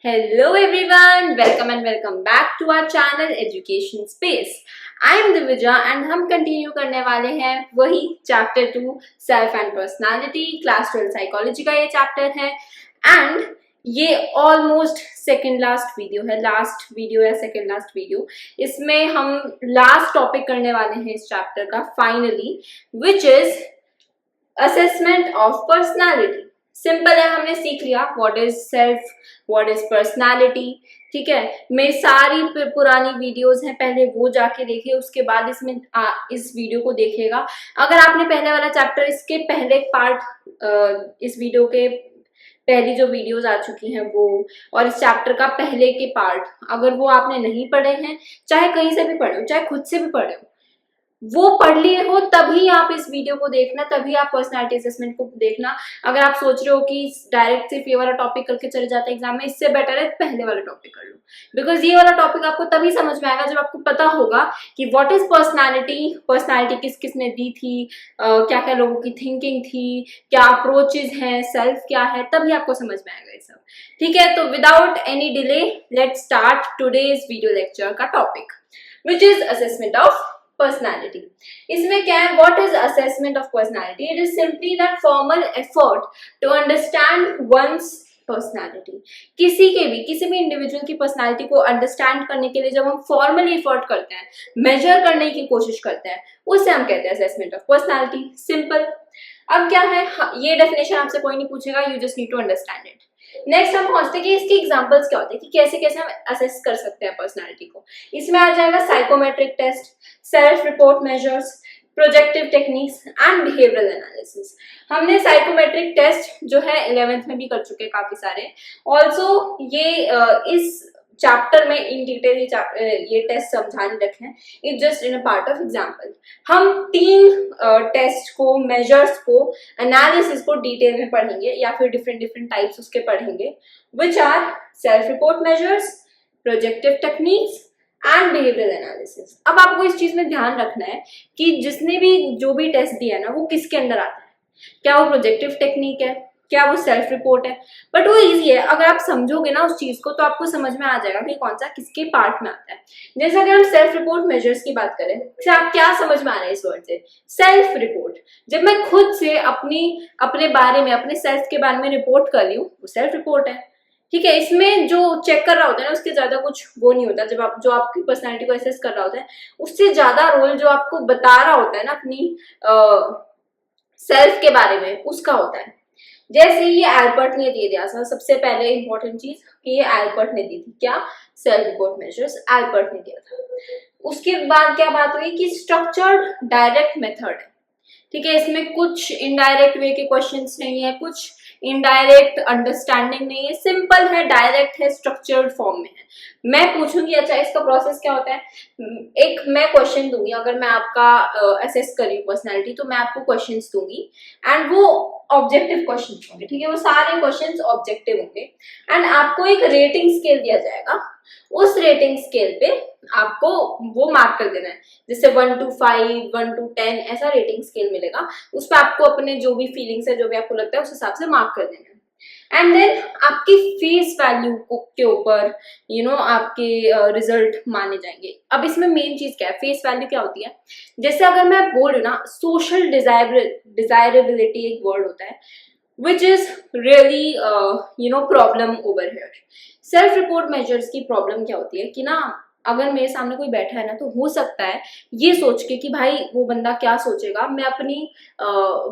Hello everyone, welcome back to our channel Education Space. I am Divija and हम continue करने वाले हैं वही chapter 2 self and personality, class 12 psychology का ये चैप्टर है एंड ये ऑलमोस्ट सेकेंड लास्ट वीडियो है, लास्ट वीडियो या सेकेंड लास्ट वीडियो। इसमें हम लास्ट टॉपिक करने वाले हैं इस चैप्टर का finally, which is assessment of personality. Simple है, हमने सीख लिया what is self, what is personality. ठीक है, मेरी सारी पुरानी वीडियोस हैं, पहले वो जाके देखिए, उसके बाद इसमें इस वीडियो को देखिएगा। अगर आपने पहले वाला चैप्टर, इसके पहले पार्ट, इस वीडियो के पहली जो वीडियोस आ चुकी हैं वो, और इस चैप्टर का पहले के पार्ट अगर वो आपने नहीं पढ़े हैं, चाहे कहीं से भी पढ़े हो, चाहे खुद से भी पढ़े हो, वो पढ़ लिए हो, तभी आप इस वीडियो को देखना, तभी आप पर्सनालिटी असेसमेंट को देखना। अगर आप सोच रहे हो कि डायरेक्ट सिर्फ ये वाला टॉपिक करके चले जाते हैं एग्जाम में, इससे बेटर है पहले वाला टॉपिक कर लो, बिकॉज ये वाला टॉपिक आपको तभी समझ में आएगा जब आपको पता होगा कि व्हाट इज पर्सनालिटी, पर्सनालिटी किस किसने दी थी, क्या क्या लोगों की थिंकिंग थी, क्या अप्रोचेज हैं, सेल्फ क्या है, तभी आपको समझ में आएगा ये सब। ठीक है, तो without any delay let's start today's video lecture का topic, which is assessment of personality. इसमें क्या है, what is assessment of personality? It is simply that formal effort to understand one's personality. किसी भी इंडिविजुअल की पर्सनालिटी को understand करने के लिए जब हम फॉर्मली एफर्ट करते हैं, मेजर करने की कोशिश करते हैं, उसे हम कहते हैं असेसमेंट ऑफ पर्सनालिटी। सिंपल। अब क्या है, ये डेफिनेशन आपसे कोई नहीं पूछेगा, you just need to understand it. Next हम पहुंचते हैं कि इसके एग्जांपल्स क्या होते हैं, कि कैसे कैसे हम असेस कर सकते हैं पर्सनालिटी को। इसमें आ जाएगा psychometric test, self report measures, projective techniques and behavioural analysis. हमने साइकोमेट्रिक टेस्ट जो है 11th में भी कर चुके हैं काफी सारे। ऑल्सो ये इस चैप्टर में इन डिटेल ये टेस्ट समझाने रखे हैं, it just in a part of example. हम 3 टेस्ट को, मेजर्स को, एनालिसिस को डिटेल में पढ़ेंगे, या फिर डिफरेंट टाइप्स उसके पढ़ेंगे, which are self report measures, projective techniques and behavioural analysis. अब आपको इस चीज में ध्यान रखना है कि जिसने भी जो भी टेस्ट दिया है ना, वो किसके अंडर आता है, क्या वो प्रोजेक्टिव टेक्निक है, क्या वो सेल्फ रिपोर्ट है। बट वो इजी है, अगर आप समझोगे ना उस चीज को तो आपको समझ में आ जाएगा कि कौन सा किसके पार्ट में आता है। जैसे अगर हम सेल्फ रिपोर्ट मेजर्स की बात करें, क्या समझ में आ रहा है इस वर्ड से? Self report. जब मैं खुद से अपने बारे में, अपने सेल्फ के बारे में रिपोर्ट कर रही हूँ, वो सेल्फ रिपोर्ट है। ठीक है, इसमें जो चेक कर रहा होता है ना, उसके ज्यादा कुछ वो नहीं होता। जब जो आपकी पर्सनैलिटी को असेस कर रहा होता है, उससे ज्यादा रोल जो आपको बता रहा होता है ना अपनी सेल्फ के बारे में, उसका होता है। जैसे ये एल्बर्ट ने दे दिया था, सबसे पहले इंपॉर्टेंट चीज कि ये एल्बर्ट ने दी थी, क्या? सेल्फ रिपोर्ट मेजर्स एल्बर्ट ने दिया था। उसके बाद क्या बात हुई कि स्ट्रक्चर्ड डायरेक्ट मेथड है। ठीक है, इसमें कुछ इनडायरेक्ट वे के क्वेश्चंस नहीं है, कुछ इनडायरेक्ट अंडरस्टैंडिंग नहीं है, सिंपल है, डायरेक्ट है, स्ट्रक्चर्ड फॉर्म में है। मैं पूछूंगी, अच्छा इसका प्रोसेस क्या होता है, एक मैं क्वेश्चन दूंगी, अगर मैं आपका असेस कर रही हूँ पर्सनैलिटी, तो मैं आपको क्वेश्चंस दूंगी एंड वो ऑब्जेक्टिव क्वेश्चंस होंगे। ठीक है, वो सारे क्वेश्चंस ऑब्जेक्टिव होंगे एंड आपको एक रेटिंग स्केल दिया जाएगा। उस रेटिंग स्केल पे आपको वो मार्क कर देना है, जैसे 1 to 5, 1 to 10 ऐसा रेटिंग स्केल मिलेगा। उस पर आपको अपने जो भी फीलिंग्स है, जो भी आपको लगता है, उस हिसाब से मार्क कर देना है। एंड देन आपकी फेस वैल्यू के ऊपर आपके रिजल्ट माने जाएंगे। अब इसमें मेन चीज क्या है, फेस वैल्यू क्या होती है? जैसे अगर मैं बोल रही हूँ ना, सोशल डिजायरेबिलिटी एक वर्ड होता है, which is really problem over here. Self report measures की प्रॉब्लम क्या होती है कि ना, अगर मेरे सामने कोई बैठा है ना, तो हो सकता है ये सोच के कि भाई वो बंदा क्या सोचेगा, मैं अपनी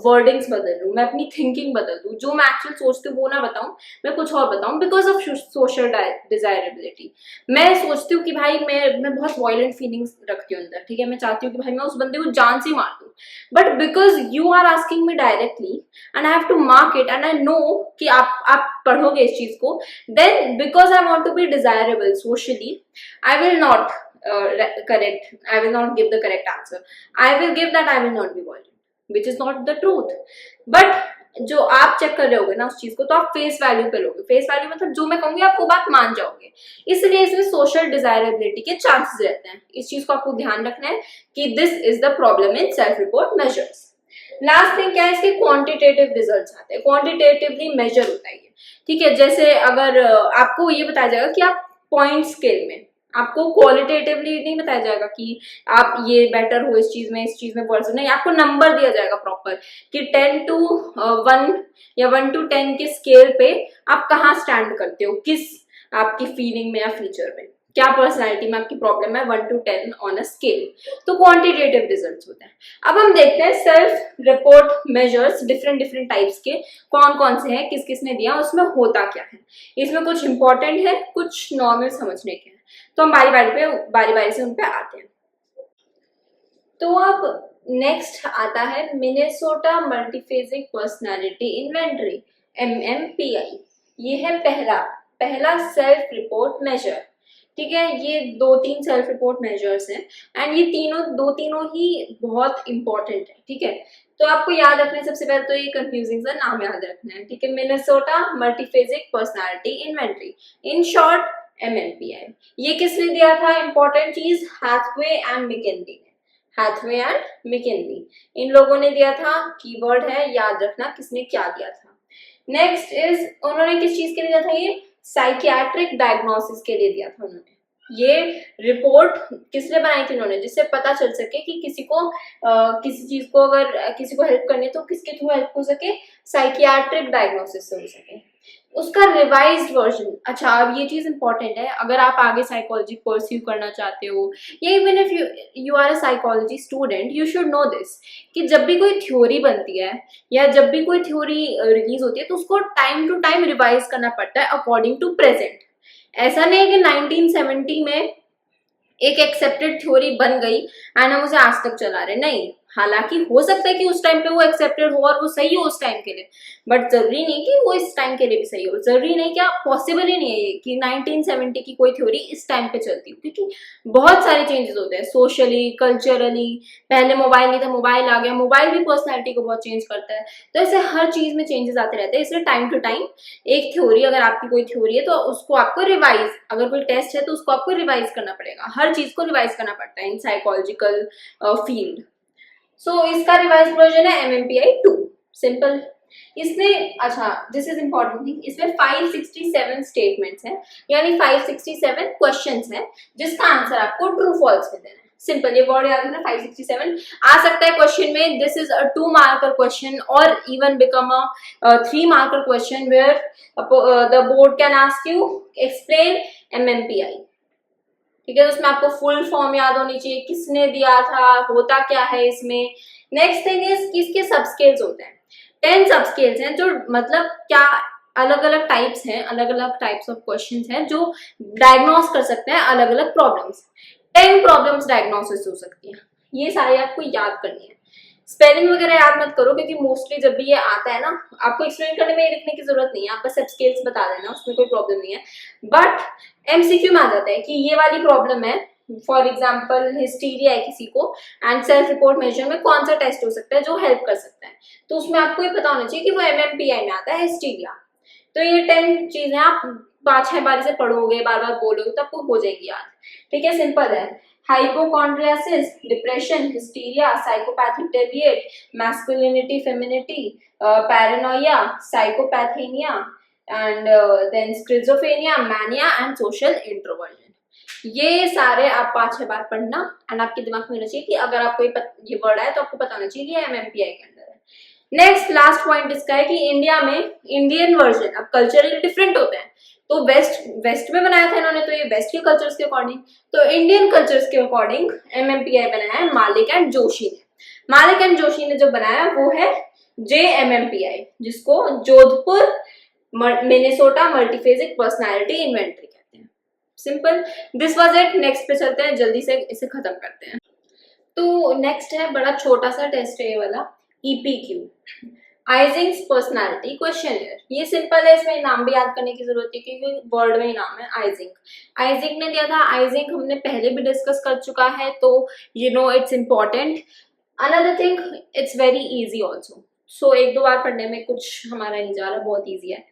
वर्डिंग्स बदल दूं, मैं अपनी थिंकिंग बदल दूं, जो मैं एक्चुअल सोचती हूँ वो ना बताऊं, मैं कुछ और बताऊं, बिकॉज ऑफ सोशल डिजायरेबिलिटी। मैं सोचती हूँ कि भाई मैं बहुत वॉयलेंट फीलिंग्स रखती हूँ अंदर। ठीक है, मैं चाहती हूँ कि भाई मैं उस बंदे को जान से मार दूं, but because you are asking me directly and I have to mark it and I know कि आप पढ़ोगे इस चीज को, then because I want to be desirable socially, I will not I will not give the correct answer. I will give that I will not be violent, which is not the truth. But जो आप check कर रहे होगे ना उस चीज को, तो आप फेस वैल्यू पे लोगे। फेस वैल्यू मतलब जो मैं कहूंगी आप वो बात मान जाओगे, इसलिए इसमें सोशल डिजायरेबिलिटी के चांसेस रहते हैं। इस चीज को आपको ध्यान रखना है कि this is the problem in self report measures. Last thing क्या है, इसके क्वांटिटेटिव रिजल्ट्स आते हैं, क्वांटिटेटिवली मेजर होता है ये। ठीक है, जैसे अगर आपको ये बताया जाएगा कि आप पॉइंट स्केल में, आपको क्वालिटेटिवली नहीं बताया जाएगा कि आप ये बेटर हो इस चीज में वर्स, नहीं, आपको नंबर दिया जाएगा प्रॉपर कि 10 to 1 या 1 to 10 के स्केल पे आप कहाँ स्टैंड करते हो, किस आपकी फीलिंग में या फीचर में, क्या पर्सनैलिटी में आपकी प्रॉब्लम है, 1 to 10 ऑन अ स्केल। तो क्वांटिटेटिव रिजल्ट्स होते हैं। अब हम देखते हैं self report measures different different types के कौन कौन से हैं, किस किसने दिया, उसमें होता क्या है। इसमें कुछ इंपॉर्टेंट है, कुछ नॉर्मल समझने के हैं, तो हम बारी बारी से उन पे आते हैं। तो अब नेक्स्ट आता है Minnesota Multiphasic Personality inventory, MMPI। ये है पहला सेल्फ रिपोर्ट मेजर। ठीक है, ये 2-3 सेल्फ रिपोर्ट मेजर्स हैं एंड ये तीनों ही बहुत इंपॉर्टेंट है। ठीक है, तो आपको याद रखना है, सबसे पहले तो ये कंफ्यूजिंग सा नाम याद रखना है। ठीक है, Minnesota Multiphasic Personality Inventory, in short MMPI। ये किसने दिया था, इंपॉर्टेंट चीज, हैथवे एंड मैकेंजी ने, हैथवे एंड मैकेंजी इन लोगों ने दिया था। कीवर्ड है, याद रखना किसने क्या दिया था। नेक्स्ट इज, उन्होंने किस चीज के लिए दिया था, ये साइकियाट्रिक डायग्नोसिस के लिए दिया था उन्होंने। ये रिपोर्ट किसने बनाई थी उन्होंने, जिससे पता चल सके कि किसी को किसी चीज को अगर किसी को हेल्प करनी है तो किसके थ्रू हेल्प हो सके, साइकियाट्रिक डायग्नोसिस से हो सके। उसका रिवाइज्ड वर्जन, अच्छा अब ये चीज इंपॉर्टेंट है, अगर आप आगे साइकोलॉजी परस्यू करना चाहते हो या even if you are a psychology student, you should know this कि जब भी कोई थ्योरी बनती है या जब भी कोई थ्योरी रिलीज होती है तो उसको टाइम टू टाइम रिवाइज करना पड़ता है अकॉर्डिंग टू प्रेजेंट। ऐसा नहीं है कि 1970 में एक एक्सेप्टेड थ्योरी बन गई एंड हम उसे आज तक चला रहे, नहीं। हालांकि हो सकता है कि उस टाइम पे वो एक्सेप्टेड हो और वो सही हो उस टाइम के लिए, बट जरूरी नहीं कि वो इस टाइम के लिए भी सही हो। जरूरी नहीं, क्या पॉसिबल ही नहीं है ये कि 1970 की कोई थ्योरी इस टाइम पे चलती हो, क्योंकि बहुत सारे चेंजेस होते हैं सोशली, कल्चरली। पहले मोबाइल नहीं था, मोबाइल आ गया, मोबाइल भी पर्सनैलिटी को बहुत चेंज करता है। तो ऐसे हर चीज में चेंजेस आते रहते हैं, इसलिए टाइम टू टाइम एक थ्योरी, अगर आपकी कोई थ्योरी है तो उसको आपको रिवाइज, अगर कोई टेस्ट है तो उसको आपको रिवाइज करना पड़ेगा। हर चीज को रिवाइज करना पड़ता है इन साइकोलॉजिकल फील्ड। सो इसका रिवाइज वर्जन है MMPI 2, सिंपल। इसमें, अच्छा दिस इज इंपॉर्टेंट थिंग, इसमें 567 स्टेटमेंट्स हैं, यानी 567 क्वेश्चंस हैं जिसका आंसर आपको ट्रू फॉल्स में देना है। सिंपल, ये वर्ड याद रखना, 567 आ सकता है क्वेश्चन में। This is a 2 marker question और even become a 3 marker question where the board can ask you explain MMPI। ठीक है, तो उसमें आपको फुल फॉर्म याद होनी चाहिए, किसने दिया था, होता क्या है इसमें। नेक्स्ट थिंग इज कि इसके सब स्केल्स होते हैं, 10 सब स्केल्स हैं, जो मतलब क्या अलग अलग टाइप्स हैं, अलग अलग टाइप्स ऑफ क्वेश्चंस हैं जो डायग्नोस कर सकते हैं अलग अलग प्रॉब्लम्स। 10 प्रॉब्लम्स डायग्नोसिस हो सकती है, ये सारी आपको याद करनी है। स्पेलिंग वगैरह याद मत करो, क्योंकि मोस्टली जब भी ये आता है ना, आपको एक्सप्लेन करने में लिखने की जरूरत नहीं है, आप बस सब स्केल्स बता देना, उसमें कोई प्रॉब्लम नहीं है। बट MCQ में आ जाता है कि ये वाली प्रॉब्लम है, फॉर एग्जाम्पल हिस्टीरिया है किसी को, एंड सेल्फ रिपोर्ट मेजर में कौन सा टेस्ट हो सकता है जो हेल्प कर सकता है, तो उसमें आपको ये पता होना चाहिए कि वो MMPI में आता है, हिस्टीरिया। तो ये 10 चीजें आप 5-6 बार से पढ़ोगे, बार बार बोलोगे तो आपको हो जाएगी याद। ठीक है, सिंपल है। Hypochondriasis, depression, hysteria, psychopathic deviate, masculinity, femininity, paranoia, psychasthenia, and then schizophrenia, mania and social introversion. ये सारे आप 5-6 बार पढ़ना एंड आपके दिमाग में होना चाहिए कि अगर आपको ये वर्ड आए तो आपको पता होना चाहिए कि MMPI के अंदर है। नेक्स्ट लास्ट पॉइंट इसका है कि इंडिया में इंडियन वर्जन, अब कल्चरली डिफरेंट होते हैं, तो वेस्ट में बनाया था इन्होंने, तो ये वेस्ट के कल्चर्स के अकॉर्डिंग, तो इंडियन कल्चर्स के अकॉर्डिंग MMPI बनाया है मालिक एंड जोशी ने। मालिक एंड जोशी ने जो बनाया वो है JMMPI, जिसको Jodhpur Minnesota Multiphasic Personality inventory कहते हैं। Simple, this was it. Next पे चलते हैं, जल्दी से इसे खत्म करते हैं। तो नेक्स्ट है, बड़ा छोटा सा टेस्ट है ये वाला, EPQ, आइजिंग्स पर्सनालिटी क्वेश्चनर। ये सिंपल है, इसमें नाम भी याद करने की जरूरत है क्योंकि वर्ड में ही नाम है आइजिंग। आइजिंग ने दिया था, आइजिंग हमने पहले भी डिस्कस कर चुका है, तो you know it's important. Another thing, it's very easy also, so 1-2 बार पढ़ने में कुछ हमारा नहीं जा रहा, बहुत ईजी है।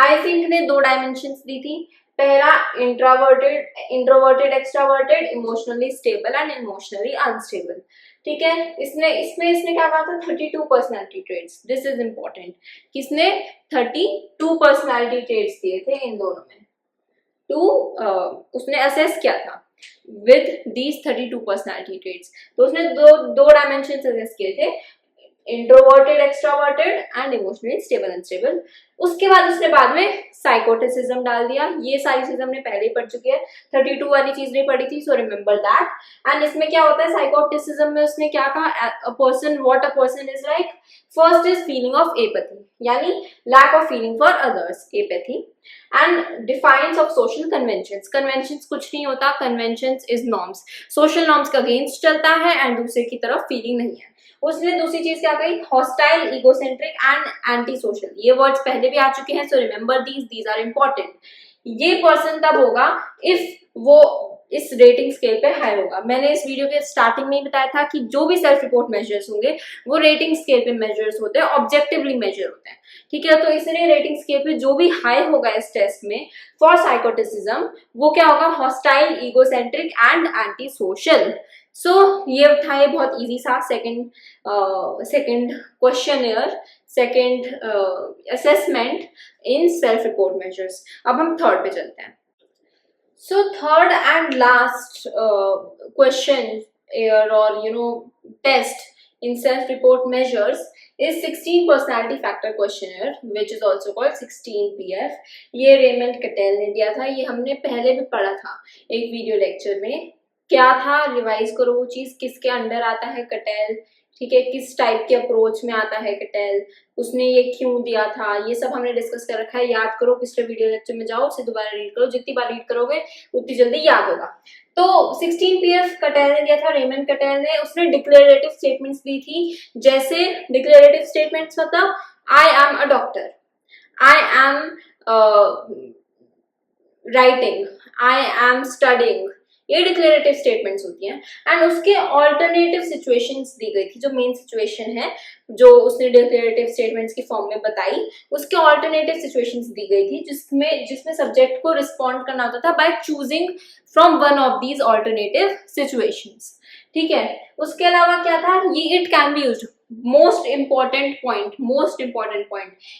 आइजिंग ने 2 डायमेंशंस दी थी, पहला introverted extraverted, emotionally stable and emotionally unstable. ठीक है, इसने क्या कहा था 32 personality traits, this is important. किसने 32 पर्सनैलिटी ट्रेड्स दिए थे इन दोनों में, उसने असेस किया था विद दीज 32 पर्सनैलिटी ट्रेड्स। तो उसने दो डायमेंशन असेस किए थे, introverted, extroverted and emotionally stable unstable. उसके बाद उसने बाद में साइकोटिसिज्म डाल दिया। ये सारी चीज हमने पहले ही पढ़ चुकी है, 32 वाली चीज नहीं पढ़ी थी, सो रिमेंबर दैट। एंड इसमें क्या होता है साइकोटिसिज्म में, उसने क्या कहा, a person, what a person is like, first is feeling of apathy, यानी lack of feeling for others, apathy. And defiance of social conventions, conventions कुछ नहीं होता, conventions is norms, social norms का अगेंस्ट चलता है एंड दूसरे की तरफ फीलिंग नहीं है। उसने दूसरी चीज क्या कही, hostile, egocentric and anti social. ये वर्ड्स पहले भी आ चुके हैं, so remember these are important. ये पर्सन तब होगा इफ वो इस रेटिंग स्केल पे हाई होगा। मैंने इस वीडियो के स्टार्टिंग में ही बताया था कि जो भी सेल्फ रिपोर्ट मेजर्स होंगे वो रेटिंग स्केल पे मेजर्स होते हैं, ऑब्जेक्टिवली मेजर होते हैं, ठीक है। तो इसलिए रेटिंग स्केल पे जो भी हाई होगा इस टेस्ट में फॉर साइकोटिसिज्म, वो क्या होगा, hostile, egocentric and anti social. So ये था, ये बहुत इजी सा second questionnaire, second assessment in self report measures. अब हम थर्ड पे चलते हैं। So third and last question or test in self-report measures is 16 personality factor questionnaire, which is also called 16PF। ये रेमंड कटेल ने दिया था, ये हमने पहले भी पढ़ा था एक वीडियो लेक्चर में। क्या था, रिवाइज करो वो चीज, किसके अंडर आता है कटेल, ठीक है, किस टाइप के अप्रोच में आता है कटेल, उसने ये क्यों दिया था, ये सब हमने डिस्कस कर रखा है। याद करो, पिछले वीडियो लेक्चर में जाओ, उसे दोबारा रीड करो, जितनी बार रीड करोगे उतनी जल्दी याद होगा। तो 16PF कटेल ने दिया था, रेमंड कटेल ने। उसने डिक्लेरेटिव स्टेटमेंट्स दी थी, जैसे डिक्लेरेटिव स्टेटमेंट्स मतलब I am a doctor, I am writing, I am studying, ये डिक्लेरेटिव स्टेटमेंट्स होती हैं। एंड उसके ऑल्टरनेटिव सिचुएशंस दी गई थी, जो मेन सिचुएशन है जो उसने डिक्लेरेटिव स्टेटमेंट्स की फॉर्म में बताई, उसके ऑल्टरनेटिव सिचुएशंस दी गई थी, जिसमें सब्जेक्ट को रिस्पॉन्ड करना होता था by choosing from one of these alternative situations, ठीक है। उसके अलावा क्या था, ये it can be used, most important point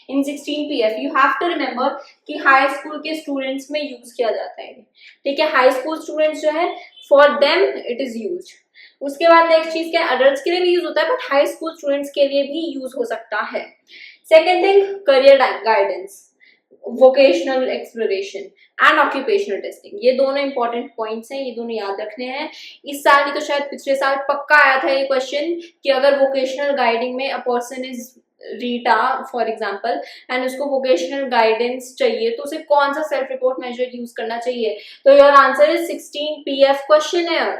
in 16PF you have to remember कि हाई स्कूल के स्टूडेंट्स में यूज किया जाता है, ठीक है। हाई स्कूल स्टूडेंट्स जो है for them it is use. उसके बाद नेक्स्ट चीज क्या, अडल्ट्स के लिए भी यूज होता है, बट हाई स्कूल स्टूडेंट्स के लिए भी यूज हो सकता है। Second thing, career guidance, vocational exploration and occupational testing, ये दोनों इंपॉर्टेंट पॉइंट्स हैं, ये दोनों याद रखने हैं। इस साल नहीं तो शायद पिछले साल पक्का आया था ये क्वेश्चन कि अगर वोकेशनल गाइडिंग में अ person is Rita for example and उसको वोकेशनल गाइडेंस चाहिए, तो उसे कौन सा सेल्फ रिपोर्ट मेजर यूज करना चाहिए। तो your answer is 16PF questionnaire.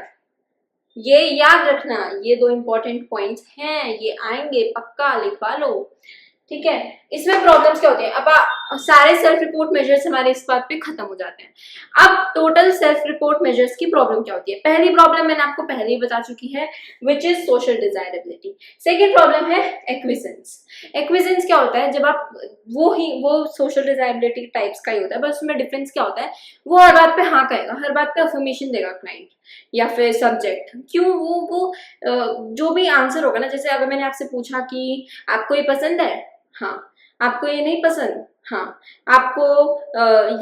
ये याद रखना, ये दो इंपॉर्टेंट पॉइंट्स हैं, ये आएंगे पक्का, लिखवा लो, ठीक है। इसमें प्रॉब्लम्स क्या होती हैं, अब सारे सेल्फ रिपोर्ट मेजर्स हमारे इस बात पे खत्म हो जाते हैं। अब टोटल सेल्फ रिपोर्ट मेजर्स की प्रॉब्लम क्या होती है। पहली प्रॉब्लम मैंने आपको पहले ही बता चुकी है, which is social desirability. Second problem है एक्विजेंस। एक्विजेंस क्या होता है, जब आप वो सोशल डिजायरेबिलिटी टाइप्स का ही होता है, बस उसमें डिफरेंस क्या होता है, वो हर बात पे हाँ कहेगा, हर बात पे अफर्मेशन देगा क्लाइंट या फिर सब्जेक्ट। क्यों, वो जो भी आंसर होगा ना, जैसे अगर मैंने आपसे पूछा कि आपको ये पसंद है, हाँ, आपको ये नहीं पसंद, हाँ, आपको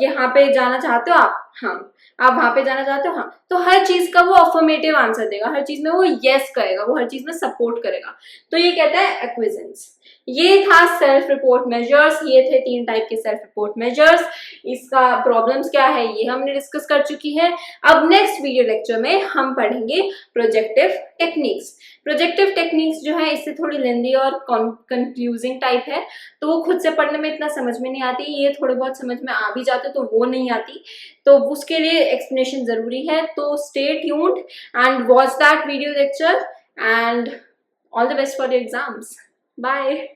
यहाँ पे जाना चाहते हो आप, हाँ, आप वहां पे जाना चाहते हो, हाँ, तो हर चीज का वो अफर्मेटिव आंसर देगा, हर चीज में वो यस करेगा, वो हर चीज में सपोर्ट करेगा, तो ये कहता है एक्विजेंस। ये था सेल्फ रिपोर्ट मेजर्स, ये थे 3 टाइप के सेल्फ रिपोर्ट मेजर्स। इसका प्रॉब्लम्स क्या है ये हमने डिस्कस कर चुकी है। अब नेक्स्ट वीडियो लेक्चर में हम पढ़ेंगे प्रोजेक्टिव टेक्निक्स। प्रोजेक्टिव टेक्निक्स जो है इससे थोड़ी लेंदी और कंफ्यूजिंग टाइप है, तो वो खुद से पढ़ने में इतना समझ में नहीं आती, ये थोड़े बहुत समझ में आ भी जाते तो वो नहीं आती, तो उसके लिए एक्सप्लेनेशन जरूरी है। तो stay tuned and watch that video lecture and all the best for your exams. Bye.